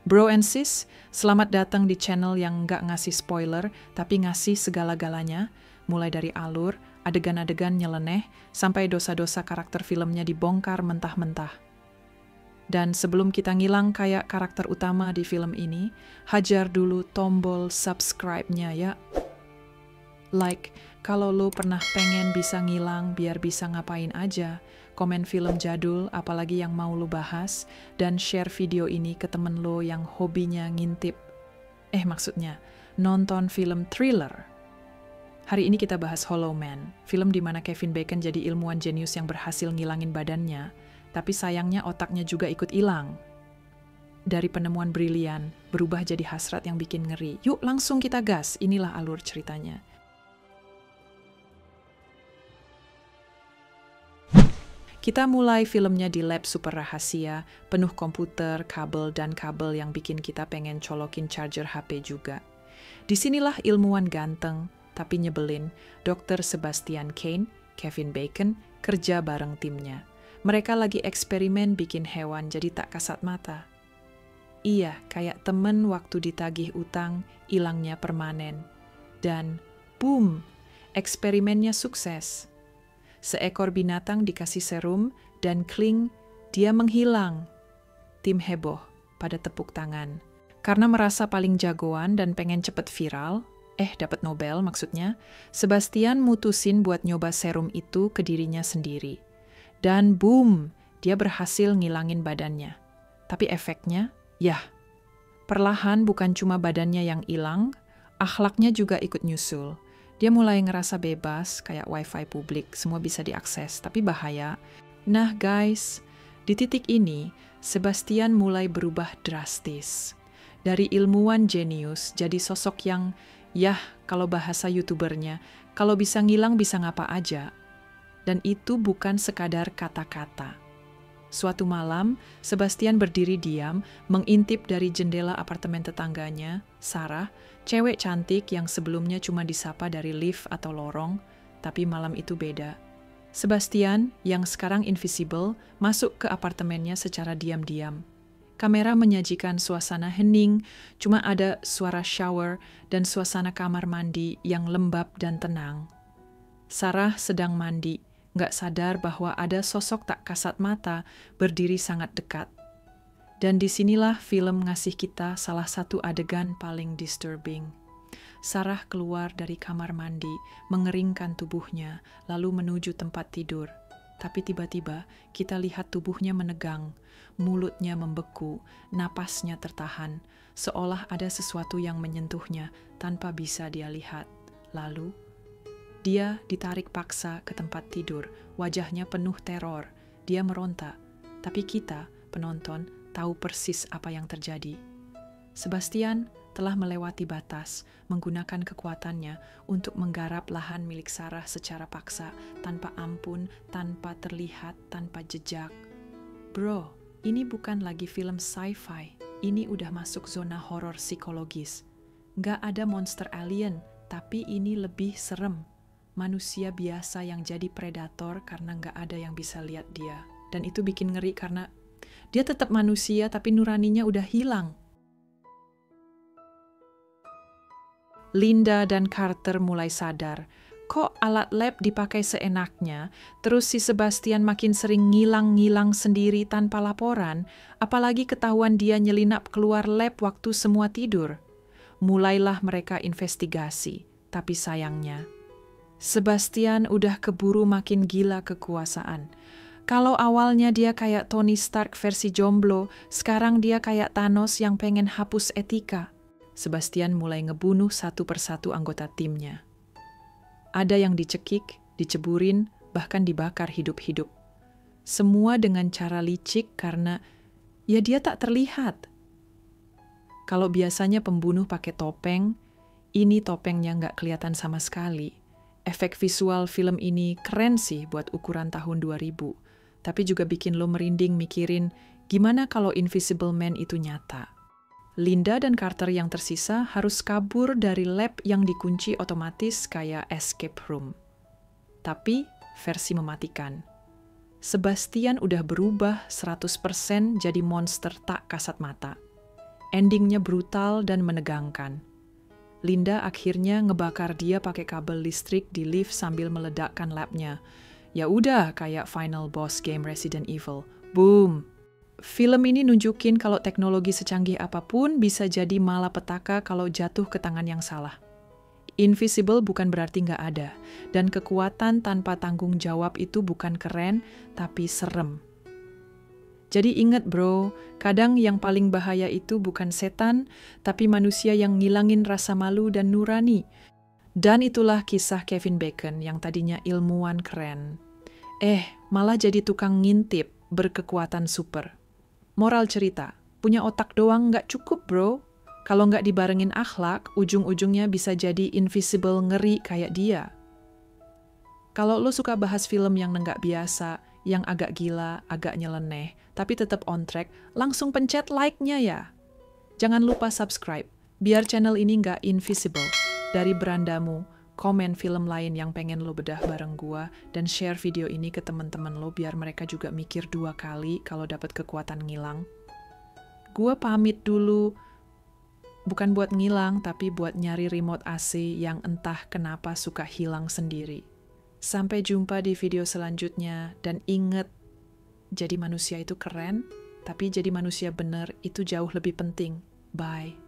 Bro and sis, selamat datang di channel yang nggak ngasih spoiler, tapi ngasih segala-galanya, mulai dari alur, adegan-adegan nyeleneh, sampai dosa-dosa karakter filmnya dibongkar mentah-mentah. Dan sebelum kita ngilang kayak karakter utama di film ini, hajar dulu tombol subscribe-nya ya. Like, kalau lo pernah pengen bisa ngilang biar bisa ngapain aja, komen film jadul apalagi yang mau lo bahas, dan share video ini ke temen lo yang hobinya ngintip. Maksudnya, nonton film thriller. Hari ini kita bahas Hollow Man, film di mana Kevin Bacon jadi ilmuwan jenius yang berhasil ngilangin badannya, tapi sayangnya otaknya juga ikut hilang. Dari penemuan brilian, berubah jadi hasrat yang bikin ngeri. Yuk langsung kita gas, inilah alur ceritanya. Kita mulai filmnya di lab super rahasia, penuh komputer, kabel, dan kabel yang bikin kita pengen colokin charger HP juga. Disinilah ilmuwan ganteng, tapi nyebelin, Dr. Sebastian Cain, Kevin Bacon, kerja bareng timnya. Mereka lagi eksperimen bikin hewan jadi tak kasat mata. Iya, kayak temen waktu ditagih utang, ilangnya permanen. Dan boom, eksperimennya sukses. Seekor binatang dikasih serum, dan kling, dia menghilang. Tim heboh pada tepuk tangan. Karena merasa paling jagoan dan pengen cepet viral, dapat Nobel maksudnya, Sebastian mutusin buat nyoba serum itu ke dirinya sendiri. Dan boom, dia berhasil ngilangin badannya. Tapi efeknya, perlahan bukan cuma badannya yang hilang, akhlaknya juga ikut nyusul. Dia mulai ngerasa bebas, kayak wifi publik, semua bisa diakses, tapi bahaya. Nah guys, di titik ini, Sebastian mulai berubah drastis. Dari ilmuwan jenius, jadi sosok yang, kalau bahasa youtubernya, kalau bisa ngilang bisa ngapa aja. Dan itu bukan sekadar kata-kata. Suatu malam, Sebastian berdiri diam, mengintip dari jendela apartemen tetangganya, Sarah, cewek cantik yang sebelumnya cuma disapa dari lift atau lorong, tapi malam itu beda. Sebastian, yang sekarang invisible, masuk ke apartemennya secara diam-diam. Kamera menyajikan suasana hening, cuma ada suara shower dan suasana kamar mandi yang lembab dan tenang. Sarah sedang mandi, nggak sadar bahwa ada sosok tak kasat mata berdiri sangat dekat. Dan disinilah film ngasih kita salah satu adegan paling disturbing. Sarah keluar dari kamar mandi, mengeringkan tubuhnya, lalu menuju tempat tidur. Tapi tiba-tiba kita lihat tubuhnya menegang, mulutnya membeku, napasnya tertahan, seolah ada sesuatu yang menyentuhnya tanpa bisa dia lihat. Lalu, dia ditarik paksa ke tempat tidur, wajahnya penuh teror. Dia meronta, tapi kita, penonton, tahu persis apa yang terjadi. Sebastian telah melewati batas, menggunakan kekuatannya untuk menggarap lahan milik Sarah secara paksa, tanpa ampun, tanpa terlihat, tanpa jejak. Bro, ini bukan lagi film sci-fi, ini udah masuk zona horor psikologis. Nggak ada monster alien, tapi ini lebih serem. Manusia biasa yang jadi predator karena nggak ada yang bisa lihat dia. Dan itu bikin ngeri karena dia tetap manusia tapi nuraninya udah hilang. Linda dan Carter mulai sadar, kok alat lab dipakai seenaknya, terus si Sebastian makin sering ngilang-ngilang sendiri tanpa laporan, apalagi ketahuan dia nyelinap keluar lab waktu semua tidur. Mulailah mereka investigasi, tapi sayangnya, Sebastian udah keburu makin gila kekuasaan. Kalau awalnya dia kayak Tony Stark versi jomblo, sekarang dia kayak Thanos yang pengen hapus etika. Sebastian mulai ngebunuh satu persatu anggota timnya. Ada yang dicekik, diceburin, bahkan dibakar hidup-hidup. Semua dengan cara licik karena dia tak terlihat. Kalau biasanya pembunuh pakai topeng, ini topengnya nggak kelihatan sama sekali. Efek visual film ini keren sih buat ukuran tahun 2000, tapi juga bikin lo merinding mikirin gimana kalau Invisible Man itu nyata. Linda dan Carter yang tersisa harus kabur dari lab yang dikunci otomatis kayak escape room. Tapi versi mematikan. Sebastian udah berubah 100% jadi monster tak kasat mata. Endingnya brutal dan menegangkan. Linda akhirnya ngebakar dia pakai kabel listrik di lift sambil meledakkan labnya. Ya udah, kayak final boss game Resident Evil. Boom! Film ini nunjukin kalau teknologi secanggih apapun bisa jadi malapetaka kalau jatuh ke tangan yang salah. Invisible bukan berarti nggak ada, dan kekuatan tanpa tanggung jawab itu bukan keren, tapi serem. Jadi ingat bro, kadang yang paling bahaya itu bukan setan, tapi manusia yang ngilangin rasa malu dan nurani. Dan itulah kisah Kevin Bacon yang tadinya ilmuwan keren. Malah jadi tukang ngintip berkekuatan super. Moral cerita, punya otak doang nggak cukup bro. Kalau nggak dibarengin akhlak, ujung-ujungnya bisa jadi invisible ngeri kayak dia. Kalau lo suka bahas film yang nggak biasa, yang agak gila, agak nyeleneh, tapi tetap on track, langsung pencet like-nya ya. Jangan lupa subscribe, biar channel ini nggak invisible. Dari berandamu, komen film lain yang pengen lo bedah bareng gua, dan share video ini ke teman-teman lo biar mereka juga mikir 2 kali kalau dapat kekuatan ngilang. Gua pamit dulu. Bukan buat ngilang, tapi buat nyari remote AC yang entah kenapa suka hilang sendiri. Sampai jumpa di video selanjutnya, dan inget, jadi manusia itu keren, tapi jadi manusia bener itu jauh lebih penting. Bye.